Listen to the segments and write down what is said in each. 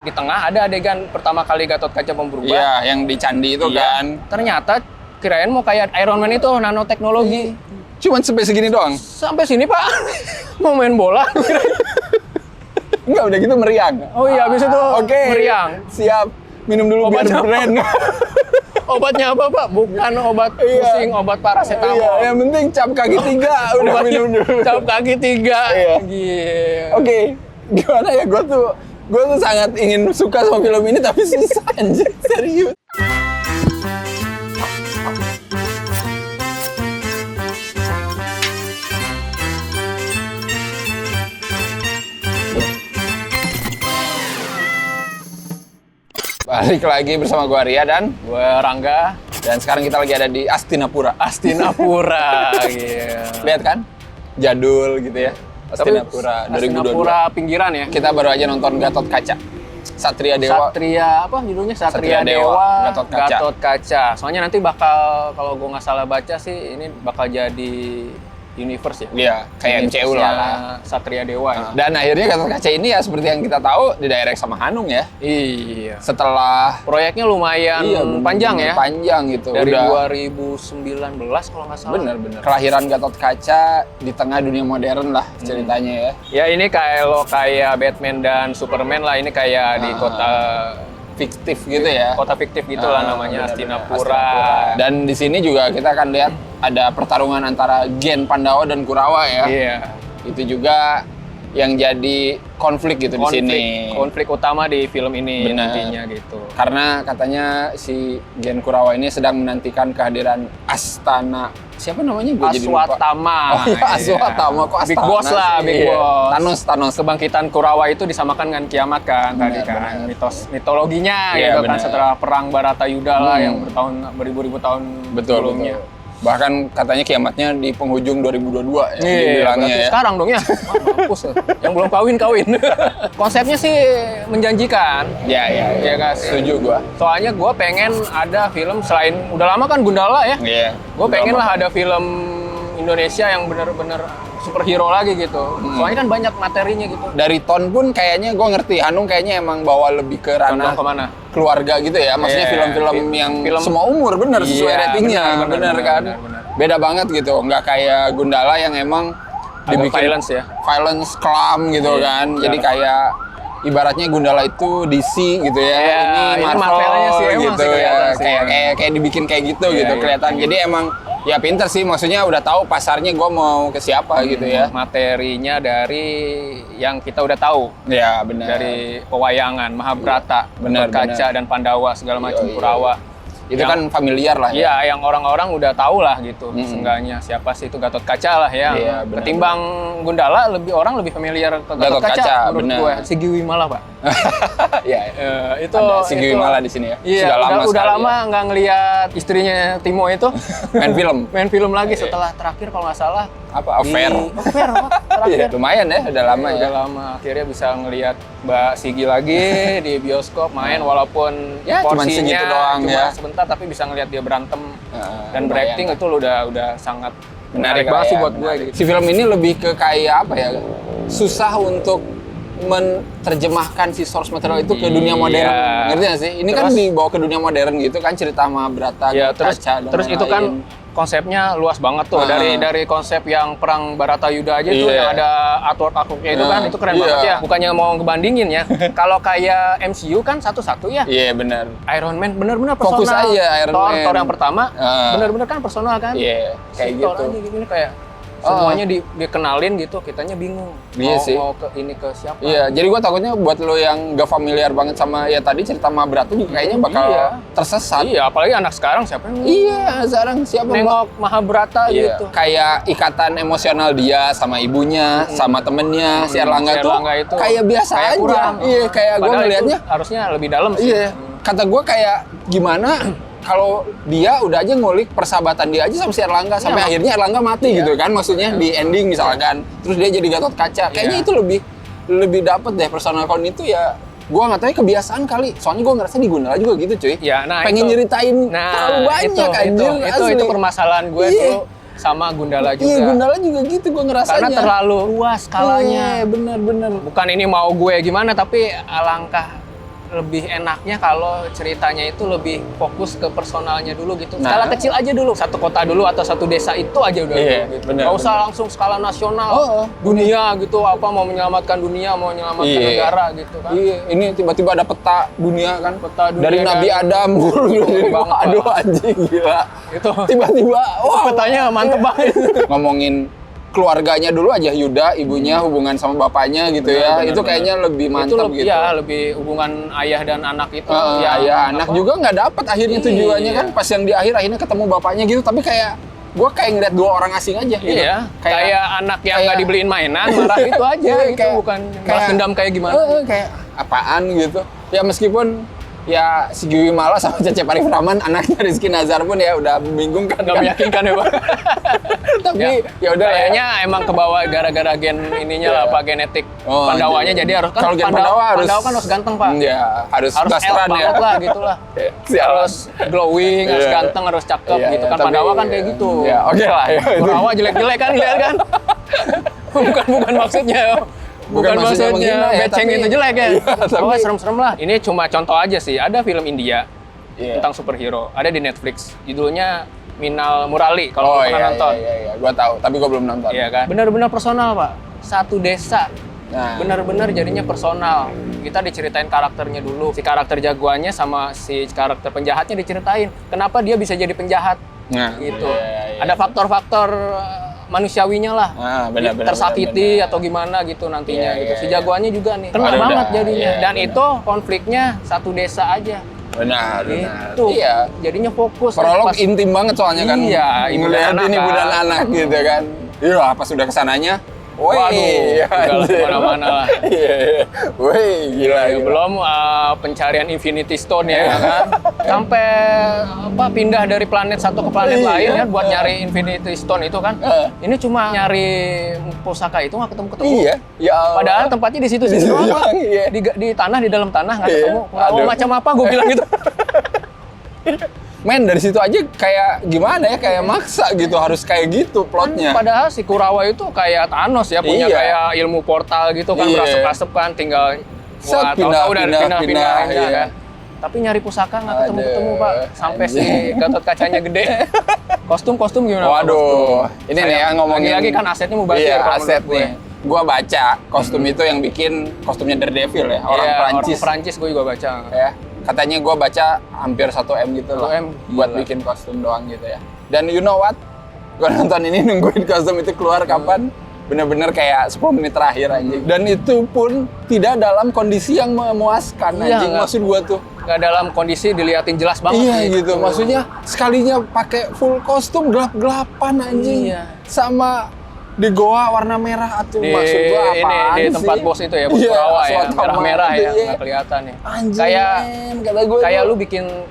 Di tengah ada adegan pertama kali Gatot Kaca berubah. Iya, yang di candi itu kan. Ternyata kirain mau kayak Iron Man itu nanoteknologi. Cuman sampai segini doang. Sampai sini Pak, mau main bola. Enggak, udah gitu meriang. Oh iya, habis itu Oke. meriang. Siap. Minum dulu Obat biar apa? brand. Obatnya apa Pak? Bukan obat pusing, obat paracetamol. Iya, yang penting cap kaki 3 udah minum dulu. Cap kaki 3. Iya. Gila. Oke, gimana ya, gue tuh sangat ingin suka sama film ini tapi susah anjir, serius. Balik lagi bersama gue Arya dan Rangga. sekarang kita lagi ada di Astinapura. Astinapura. Iya. Lihat kan? Jadul gitu ya. Astinapura 2022. Astinapura pinggiran ya. Kita baru aja nonton Gatot Kaca. Satria Dewa. Satria apa judulnya? Satria Dewa, Gatot Kaca. Soalnya nanti bakal, kalau gue nggak salah baca sih, ini bakal jadi universe ya. Iya, kayak MCU lah. Satria Dewa. Ya. Dan akhirnya Gatot Kaca ini ya seperti yang kita tahu didirect sama Hanung ya. Iya. Setelah Proyeknya lumayan panjang ya. Panjang gitu. Dari Udah 2019 kalau nggak salah. bener. Kelahiran Gatot Kaca di tengah dunia modern lah ceritanya ya. Ya ini kayak Batman dan Superman lah. Ini kayak di kota Fiktif gitu ya. Kota fiktif gitulah namanya, bener-bener. Astinapura. Dan di sini juga kita akan lihat ada pertarungan antara Gen Pandawa dan Kurawa ya. Iya. Itu juga yang jadi konflik gitu di sini. Konflik utama di film ini Benar. nantinya gitu. Karena katanya si Gen Kurawa ini sedang menantikan kehadiran Astana. Siapa namanya? Gue jadi lupa. Aswatama. Oh iya, Aswatama. Kok Astana Big Boss lah, sih? Big Iya. Boss. Thanos. Kebangkitan Kurawa itu disamakan dengan kiamat kan tadi kan. Mitologinya Iya, gitu kan, benar. setelah perang Baratayuda lah yang beribu-ribu tahun Betul. sebelumnya. Bahkan katanya kiamatnya di penghujung 2022 ya. Iya, dibilangnya berarti ya. sekarang dong ya. Mampus ya. Yang belum kawin. Konsepnya sih menjanjikan. Iya kan. Setuju gua. Soalnya gue pengen ada film selain, udah lama kan Gundala ya. Iya. Gue pengen lah ada film Indonesia yang bener-bener superhero lagi gitu. Soalnya kan banyak materinya gitu. Dari ton pun kayaknya gue ngerti, Hanung kayaknya emang bawa lebih ke ranah Condong kemana? keluarga gitu ya. Maksudnya Iya, film-film yang film- semua umur bener sesuai Iya, ratingnya. bener Kan? bener. Beda banget gitu. Nggak kayak Gundala yang emang Agak violence ya. Violence kelam gitu Iya, kan. benar. Jadi kayak ibaratnya Gundala itu DC gitu ya. Iya, ini ini Marvel Marvel-nya sih emang gitu sih ya. kelihatan sih. Kayak dibikin kayak gitu Iya, gitu iya. kelihatan. Jadi emang ya pinter sih, maksudnya udah tahu pasarnya gue mau ke siapa gitu ya. Materinya dari yang kita udah tahu. Ya benar. Dari pewayangan, Mahabharata, Benar, Gatot Kaca benar. dan Pandawa segala macam, Iya. Kurawa. Itu Yang- kan familiar lah ya. Iya, yang orang-orang udah tahu lah gitu. Seenggaknya siapa sih itu Gatot Kaca lah ya. Iya, benar, Ketimbang Gundala, orang lebih familiar ke Gatot Gatot Kaca, Kaca menurut benar. gue. Sigi Wimala, Pak. Iya. Itu Ada Sigi Wimala di sini ya. Iya, udah sekali lama nggak ngelihat istrinya Timo itu ya. Main film. main film lagi setelah terakhir kalau nggak salah Apa affair? Affair apa? Iya, Terakhir. lumayan ya, udah lama ya. Udah lama akhirnya bisa ngelihat Mbak Sigi lagi di bioskop main walaupun Ya, cuman porsinya segitu doang cuma ya. sebentar, tapi bisa ngelihat dia berantem dan lumayan berakting lah. itu udah sangat Menarik banget sih ya, buat gue menarik. gitu. Si film ini lebih ke kayak apa ya? Susah untuk menerjemahkan si source material itu ke dunia modern. Iya. Ngerti nggak sih? Ini kan Terus- dibawa ke dunia modern gitu kan, cerita Mahabharata, Ya, Gatot terus Kaca, dan terus itu kan lain-lain. konsepnya luas banget tuh, dari konsep yang perang Baratayuda aja tuh Iya. yang ada artwork-artworknya itu kan, itu keren Iya. banget ya. Bukannya mau ngebandingin ya. Kalau kayak MCU kan satu-satu ya. Iya, benar. Iron Man bener-bener personal. Fokus aja Iron Man. Thor yang pertama Ah. bener-bener kan personal kan. Iya, kayak Si Thor gitu. aja gini kayak semuanya dikenalin gitu, kitanya bingung. Iya sih. Mau ke ini ke siapa? Iya, jadi gue takutnya buat lo yang gak familiar banget sama ya tadi cerita Mahabharata juga kayaknya bakal Iya. tersesat. Iya, apalagi anak sekarang siapa yang Iya, sekarang siapa nengok Mahabharata Iya, gitu. kayak ikatan emosional dia sama ibunya, sama temennya, si Erlangga, Si Erlangga itu kayak biasa kayak aja. kurang. Iya, kayak gue Padahal itu ngelihatnya. harusnya lebih dalam sih. Iya, kata gue kayak gimana kalau dia udah aja ngulik persahabatan dia aja sama si Erlangga sampai akhirnya Erlangga mati gitu kan, maksudnya di ending misalkan. Terus dia jadi Gatot Kaca. Kayaknya itu lebih dapet deh personal count itu ya. Gua nggak tahu ya, kebiasaan kali. Soalnya gua ngerasa di Gundala juga gitu, cuy. Ya, nah pengen itu. nyeritain terlalu banyak anjir. itu asli. permasalahan gue Iya. tuh sama Gundala juga. Iya, Gundala juga gitu gua ngerasanya. Karena terlalu luas skalanya. Iya, bener. Bukan ini mau gue gimana, tapi alangkah lebih enaknya kalau ceritanya itu lebih fokus ke personalnya dulu gitu. Nah. Skala kecil aja dulu, satu kota dulu atau satu desa itu aja udah Iya, dulu gitu. benar, Nggak usah langsung skala nasional, dunia gitu, apa mau menyelamatkan dunia, mau menyelamatkan Iya. negara gitu kan. Iya, ini tiba-tiba ada peta dunia kan. Peta dunia dari kan. Nabi Adam. banget, Aduh Pak. anjing gila. Itu Tiba-tiba wah, petanya mantep banget. ngomongin keluarganya dulu aja, Yuda, ibunya, hubungan sama bapaknya gitu ya. Benar, Itu kayaknya lebih mantap gitu. Ya, lebih hubungan ayah dan anak itu. Ya, anak juga nggak dapat akhirnya tujuannya Iya. kan. Pas yang di akhirnya ketemu bapaknya gitu, tapi kayak gua kayak ngeliat dua orang asing aja gitu. Iya, kayak anak yang nggak dibeliin mainan, marah itu aja. Iya, Itu bukan balas dendam kayak gimana. Kayak apaan gitu. Ya meskipun ya si Giwi Mala sama Cecep Arif Rahman, anaknya Rizky Nazar pun ya udah membingungkan. Nggak meyakinkan ya, Pak. Tapi ya udah Kayaknya emang kebawa gara-gara gen ininya lah, Pak, genetik Oh, Pandawanya. iya. Jadi harus kan Kalau gen Pandawa harus- Pandawa kan harus ganteng, Pak. Ya, harus Harus elf blasteran ya. banget lah gitu lah. Sialan. Harus glowing, harus Iya. ganteng, harus cakep Iya, gitu kan. tapi- Pandawa kan kayak gitu. Ya, oke lah ya. Kurawa jelek-jelek kan, lihat kan. bukan maksudnya. Bukan maksudnya menghina ya, beceng tapi- itu jelek ya. Iya, tapi- Oh, serem-serem lah. Ini cuma contoh aja sih. Ada film India Iya. tentang superhero. Ada di Netflix. Judulnya Minal Murali. Kalau lu pernah nonton. Iya, gua tahu, tapi gua belum nonton. Iya kan? Benar-benar personal, Pak. Satu desa. Nah. Benar-benar jadinya personal. Kita diceritain karakternya dulu. Si karakter jagoannya sama si karakter penjahatnya diceritain. Kenapa dia bisa jadi penjahat? Nah, Gitu. iya. Ada faktor-faktor manusiawinya lah. Benar. Tersakiti atau gimana gitu nantinya Iya, gitu. iya, Si iya. jagoannya juga nih. Kena Waduh, banget udah. jadinya. Iya, Dan benar. itu konfliknya satu desa aja. Benar. Gitu. Iya. Jadinya fokus. Prolog Pas- intim banget soalnya kan. Iya, ibu dan ngeliat anak ini ibu kan. dan anak gitu kan. Iya, pas udah kesananya. Waduh, iya, udah anjir. kemana-mana lah. Iya. Wih, gila. Ya, belum pencarian Infinity Stone ya kan. Sampai pindah dari planet satu ke planet Iya. lain kan buat nyari Infinity Stone itu kan. Ini cuma nyari pusaka itu nggak ketemu-ketemu. Iya. Ya Allah. Padahal tempatnya di situ Di situ doang, Pak. doang, iya. Di tanah, di dalam tanah nggak Iya. ketemu. Aduh. Macam apa gue bilang gitu. Men, dari situ aja kayak gimana ya, kayak maksa gitu, harus kayak gitu plotnya. Padahal si Kurawa itu kayak Thanos ya, punya Iya. kayak ilmu portal gitu kan, Iya. berasap-asap kan, tinggal Set, tahu-tahu udah pindah, pindah iya. kan. Tapi nyari pusaka nggak ketemu-ketemu, Aduh, Pak. Sampai si anjing. Gatot kacanya gede. Kostum gimana, Pak? Waduh, Kostum? ini nih ya ngomongin. Lagi-lagi kan asetnya mubazir. Iya, kalau menurut aset gue. nih. Gua baca kostum itu yang bikin kostumnya Daredevil ya, orang Iya, Prancis. Orang Perancis gue juga baca. Ya, katanya gua baca hampir 1 M gitu 1 lah. M, Buat gila. bikin kostum doang gitu ya. Dan you know what? Gua nonton ini nungguin kostum itu keluar kapan? Bener-bener kayak 10 menit terakhir anjing. Dan itu pun tidak dalam kondisi yang memuaskan Iya, anjing. nggak. Maksud gua tuh. Nggak dalam kondisi diliatin jelas banget. Iya gitu, maksudnya sekalinya pakai full kostum gelap-gelapan anjing. Iya. Sama di goa warna merah atau maksud gua Ini apaan di sih? tempat bos itu ya, bos Iya, Kurawa ya, Swatama merah-merah itu, ya, iya. nggak kelihatan ya. Anjing, Kayak men, kata gua kayak tuh, lu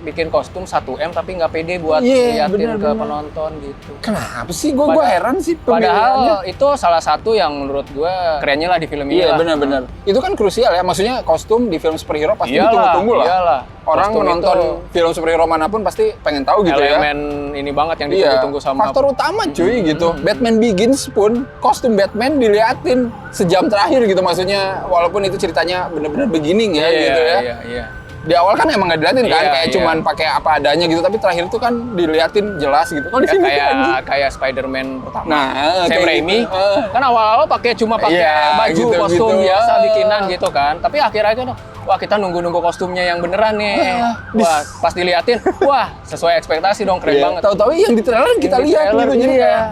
bikin kostum 1M tapi nggak pede buat Iya, liatin bener, ke bener. penonton gitu. kenapa sih gua heran sih pemilihannya. Padahal itu salah satu yang menurut gua kerennya lah di film ini Iya lah. benar-benar. Itu kan krusial ya, maksudnya kostum di film superhero pasti Iyalah, ditunggu-tunggu lah. iyalah. Orang Kostum menonton itu film superhero manapun pasti pengen tahu gitu ya. elemen ini banget yang Iya, ditunggu-tunggu sama faktor utama cuy gitu. Batman Begins pun kostum Batman diliatin sejam terakhir gitu, maksudnya walaupun itu ceritanya bener-bener beginning ya Iya, gitu ya. Iya. Di awal kan emang nggak diliatin kan, Iya, kayak iya. cuman pakai apa adanya gitu, tapi terakhir itu kan diliatin jelas gitu. Kalau di sini anjing. Kayak Spider-Man pertama. Nah, Sam kayak Raimi gitu. kan awal-awal cuma pakai Iya, baju gitu, kostum gitu. biasa bikinan gitu kan. Tapi akhir-akhir wah kita nunggu kostumnya yang beneran nih. Wah, pas diliatin, wah sesuai ekspektasi dong, keren Iya, banget. tahu-tahu yang di trailer kita Yang di lihat trailer, gitu, jadi iya. kayak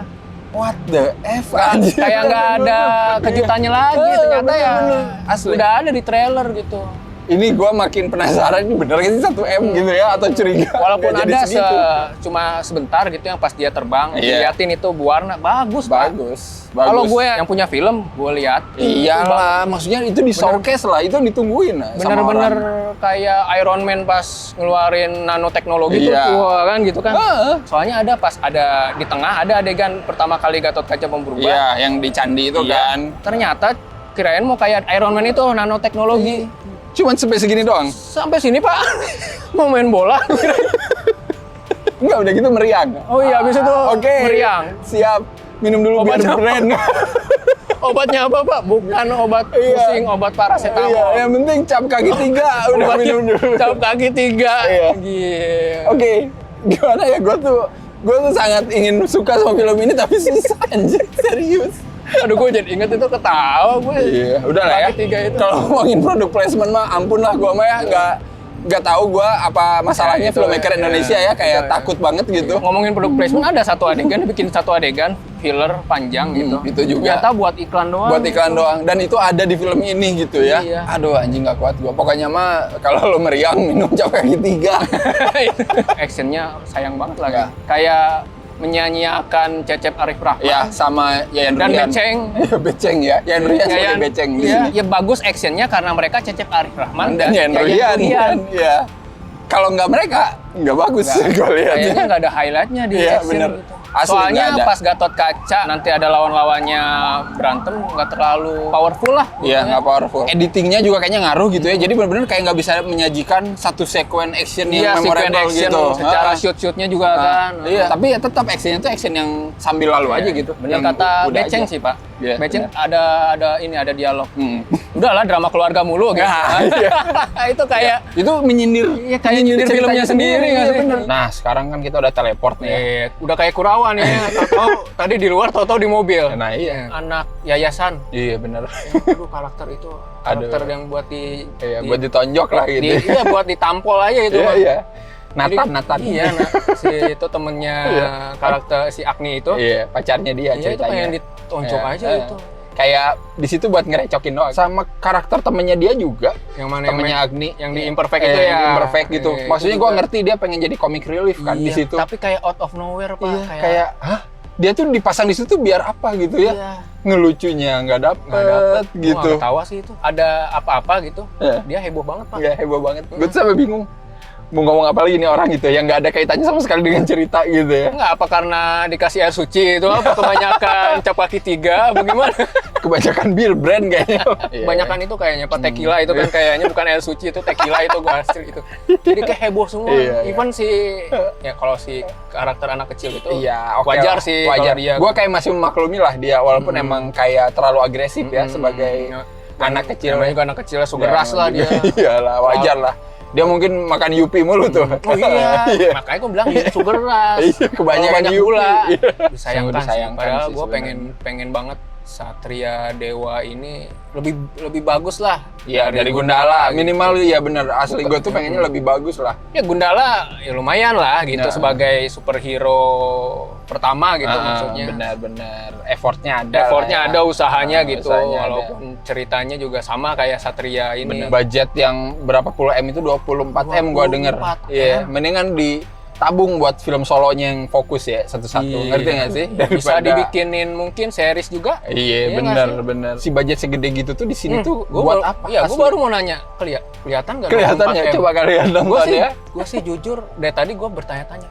what the F anjing. Kayak nggak ada kejutannya lagi, ternyata ya bener-bener. Asli. udah ada di trailer gitu. Ini gua makin penasaran, ini bener gak sih 1M gitu ya, atau curiga? Walaupun nggak jadi ada segitu. cuma sebentar gitu yang pas dia terbang, Iya. diliatin itu berwarna bagus, Pak. Bagus. Kalau gue yang punya film, gue lihat. Iyalah, maksudnya itu di showcase lah, itu ditungguin lah sama Bener-bener orang. kayak Iron Man pas ngeluarin nanoteknologi Iya. tuh, wah kan gitu kan. Heeh. Soalnya ada pas ada di tengah ada adegan pertama kali Gatot Kaca berubah. Iya, yang di candi itu Iya. kan. Ternyata kirain mau kayak Iron Man itu nanoteknologi. Cuman sampai segini doang. Sampai sini Pak, mau main bola. Enggak, udah gitu meriang. Oh iya, habis itu Oke. meriang. Siap. Minum dulu Obat biar apa? brand. Obatnya apa, Pak? Bukan obat pusing, obat paracetamol. Iya, yang penting cap kaki 3 udah Obat minum dulu. cap kaki 3. Iya. Gila. Oke, gimana ya, gue tuh sangat ingin suka sama film ini tapi susah anjir, serius. Aduh, gue jadi inget itu ketawa gue. Iya, udah lah ya. Kaki 3 itu. Kalau ngomongin produk placement mah, ampun lah, gue mah ya nggak tahu gue apa masalahnya filmmaker Indonesia ya, kayak takut banget gitu. Ngomongin produk placement, ada satu adegan, bikin satu adegan filler panjang gitu. Itu juga. Ternyata buat iklan doang. Buat iklan doang, dan itu ada di film ini gitu ya. Iya. Aduh anjing, nggak kuat gue. Pokoknya mah kalau lo meriang minum cap kaki 3. Actionnya sayang banget lagi. Ya. Kayak menyanyiakan Cecep Arif Rahman. Ya, sama Yayan Dan Ruhian. Beceng. Iya, Beceng ya. Yayan Ruhian sebagai Beceng di Iya, sini. ya bagus actionnya karena mereka Cecep Arif Rahman Dan Yayan Ruhian. Iya. Kalau nggak mereka, nggak bagus gue lihat. Kayaknya nggak ada highlightnya di Iya, action bener. gitu. Asli Soalnya nggak ada. pas Gatot Kaca nanti ada lawan-lawannya berantem, nggak terlalu powerful lah. Iya, nggak powerful. Editingnya juga kayaknya ngaruh gitu ya. Jadi benar-benar kayak nggak bisa menyajikan satu sekuen action yang Iya, sequence memorable action gitu. secara Ah. shoot-shootnya juga kan. Iya, tapi ya tetap actionnya tuh action yang sambil lalu aja gitu. Bener Yang kata udah Beceng aja. sih, Pak. Iya, Beceng bener. ada dialog. Udahlah, Udahlah, drama keluarga mulu gitu. Ya, iya. Itu kayak itu menyindir. Iya, kayak nyindir filmnya sendiri nggak iya, sih? bener. Nah, sekarang kan kita udah teleport nih ya. udah kayak Kurawan ya. Tahu tadi di luar, tahu di mobil. Nah, iya. Anak yayasan. Iya, bener. Aduh, karakter itu karakter yang buat Iya, buat ditonjok lah gitu. Iya, buat ditampol aja itu. Iya, Bang. iya. Jadi, Nathan. Iya, si itu temennya karakter si Agni itu. Iya, pacarnya dia Iya, itu ceritanya. pengen ditonjok Iya, aja iya. itu. Kayak di situ buat ngerecokin doang. Sama karakter temennya dia juga. Yang mana Temennya Agni. yang di imperfect itu ya. Imperfect gitu. Iya, Maksudnya itu gue juga. ngerti dia pengen jadi comic relief kan di Iya, situ. Tapi kayak out of nowhere, Pak. Iya, kayak hah? Dia tuh dipasang di situ biar apa gitu ya? Iya. Ngelucunya nggak dapet, Nggak dapet gitu. Gua nggak ketawa sih itu. Ada apa-apa gitu. Iya. Dia heboh banget, Pak. Nggak heboh banget. Gue tuh sampai bingung. Mau ngomong apa lagi nih orang gitu yang nggak ada kaitannya sama sekali dengan cerita gitu ya. Enggak, apa karena dikasih air suci itu apa kebanyakan cap kaki 3 bagaimana? Kebanyakan bir brand kayaknya. Kebanyakan itu kayaknya Pak tequila itu kan kayaknya bukan air suci itu tequila itu gua hasil itu. Jadi kayak heboh semua. Iya, iya. Even si ya kalau si karakter anak kecil itu Iya, oke wajar lah. sih Wajar. kalau dia. Gue kayak masih memaklumi lah dia walaupun emang kayak terlalu agresif ya sebagai anak kecil. Namanya juga anak kecil sugar rush lah dia. Iyalah, wajar lah. Dia mungkin makan Yupi mulu tuh. Oh iya, makanya gue bilang sugar rush. Iya, kebanyakan banyak Yupi. gula. Iya. Disayangkan, Disayangkan sih. Padahal sih gue sebenarnya. pengen banget Satria Dewa ini lebih bagus lah. Iya, dari Gundala. Minimal ya bener, asli gue tuh pengennya lebih bagus lah. Ya Gundala ya lumayan lah gitu Nah. sebagai superhero pertama gitu maksudnya. Bener-bener effortnya ada. Effortnya lah ya. ada, usahanya gitu, usahanya ada. walaupun ceritanya juga sama kayak Satria ini. Bener. Budget yang berapa puluh M itu 24 M gua denger. 24 Iya, M. mendingan ditabung buat film solonya yang fokus ya satu-satu. Iya. Ngerti nggak sih? Bisa dibikinin mungkin series juga. Iya, Iya bener nggak sih? bener. Si budget segede gitu tuh di sini tuh Gua buat baru- apa? Iya, gue Asli. baru mau nanya, kelihatan nggak? Kelihatan 24 ya? M? Coba kalian Gue nonton sih, ya. gue sih jujur dari tadi gue bertanya-tanya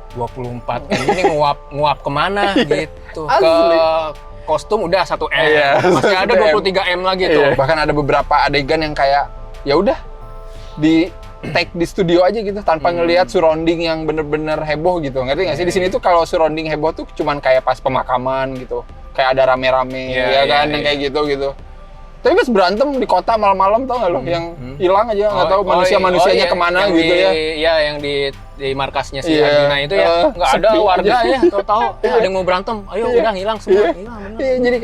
24 M ini nguap kemana gitu. Ke Asli. kostum udah 1 M, Iya, masih ada 1 M. 23 M lagi tuh. Iya, bahkan ada beberapa adegan yang kayak ya udah di take di studio aja gitu tanpa ngelihat surrounding yang bener-bener heboh gitu. Ngerti nggak sih? Di sini tuh kalau surrounding heboh tuh cuman kayak pas pemakaman gitu. Kayak ada rame-rame Iya, ya kan iya, yang iya. kayak gitu. Tapi pas berantem di kota malam-malam tau nggak lo yang hilang aja nggak tahu manusia-manusianya iya, kemana yang gitu di, ya. Iya, yang di markasnya si Iya, Arjuna itu ya. Nggak ada sepi warga aja. ya, tahu-tahu ada yang mau berantem. Ayo Iya. udah hilang semua. Iya. Hilang bener. Iya, jadi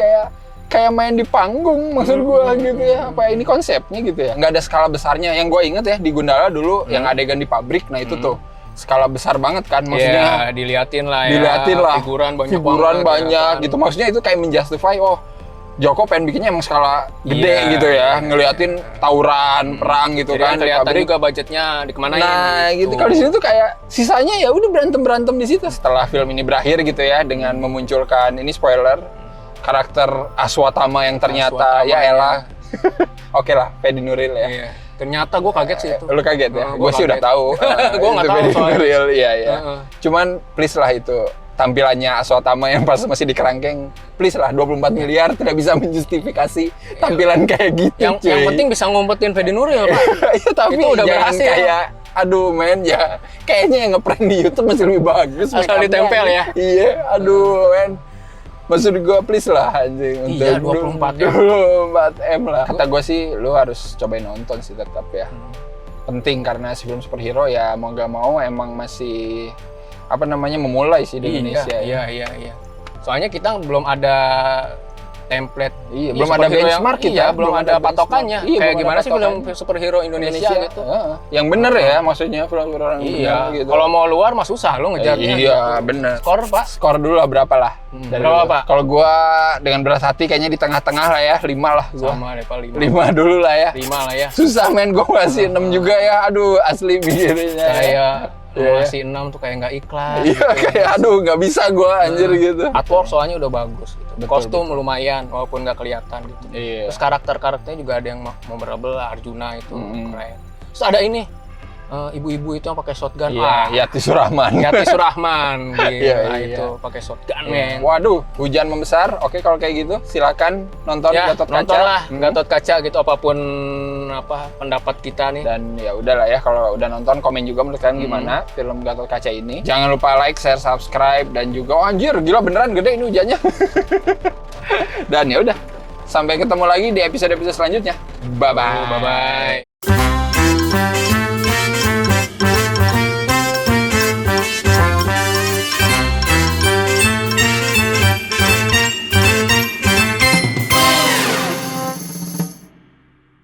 kayak main di panggung maksud gua gitu ya. Apa ini konsepnya gitu ya? Nggak ada skala besarnya. Yang gua inget ya di Gundala dulu yang adegan di pabrik, nah itu tuh skala besar banget kan maksudnya. Iya, diliatin lah ya. Diliatin lah. Figuran banyak Figuran banget, banyak ya kan. gitu. Maksudnya itu kayak menjustify Joko pengen bikinnya emang skala gede Iya. gitu ya, ngeliatin tawuran, perang gitu Jadi kan. di kelihatan pabrik. juga budgetnya dikemanain. Nah, gitu. Kalau di sini tuh kayak sisanya ya udah berantem di situ. Setelah film ini berakhir gitu ya dengan memunculkan ini spoiler karakter Aswatama yang ternyata Aswatama, ya elah. Oke lah, Fedi Nuril ya. Iya. Ternyata gue kaget sih itu. Lu kaget ya? Gua Gue sih udah kaget. tahu. Gua nggak itu tahu Fedi soalnya. Nuril, iya ya. Heeh. Cuman please lah itu tampilannya Aswatama yang pas masih di kerangkeng, please lah 24 miliar tidak bisa menjustifikasi tampilan kayak gitu. Yang penting bisa ngumpetin Fedi Nuril, Pak. Iya, tapi Itu udah jangan berhasil. kayak aduh men ya kayaknya yang ngeprank di YouTube masih lebih bagus Asal make up-nya. ditempel ya. Iya, aduh men. Maksud gue please lah anjing. Iya, untuk 24 M. 24 M lah. Kata gue sih lu harus cobain nonton sih tetap ya. Penting karena si film superhero ya mau gak mau emang masih apa namanya memulai sih di Indonesia. Iya. Soalnya kita belum ada template. Iya, belum ada superhero benchmark kita. Iya, belum ada patokannya. Iya, Kayak belum gimana ada sih film patokannya. superhero Indonesia gitu. Yang bener ya maksudnya film orang Iya. gitu. Kalau mau luar mah susah lo ngejarnya. Iya, bener. Skor, Pak. Skor dulu lah berapa lah? Berapa, Pak? Kalau gua dengan berat hati kayaknya di tengah-tengah lah ya, 5 lah gua. Sama level 5. 5 dulu lah ya. 5 lah ya. Susah men, gua masih 6 juga ya. Aduh, asli mikirnya. Kayak Iya. masih 6 tuh kayak nggak ikhlas. Iya, kayak aduh nggak bisa gua anjir gitu. Artwork soalnya udah bagus gitu. Betul, Kostum lumayan walaupun nggak kelihatan gitu. Iya. Terus karakternya juga ada yang memorable, Arjuna itu keren. Terus ada ini ibu-ibu itu yang pakai shotgun. Iya, Yati Surahman. Yati Surahman gitu. Iya, Nah, iya. itu pakai shotgun men. Waduh, hujan membesar. Oke, kalau kayak gitu silakan nonton Ya, Gatot Kaca. nonton lah Gatot Kaca gitu apapun apa pendapat kita nih. Dan ya udahlah ya kalau udah nonton komen juga menurut kalian gimana film Gatot Kaca ini. Jangan lupa like, share, subscribe dan juga oh, anjir gila beneran gede ini hujannya. Dan ya udah sampai ketemu lagi di episode-episode selanjutnya. Bye bye. Bye bye.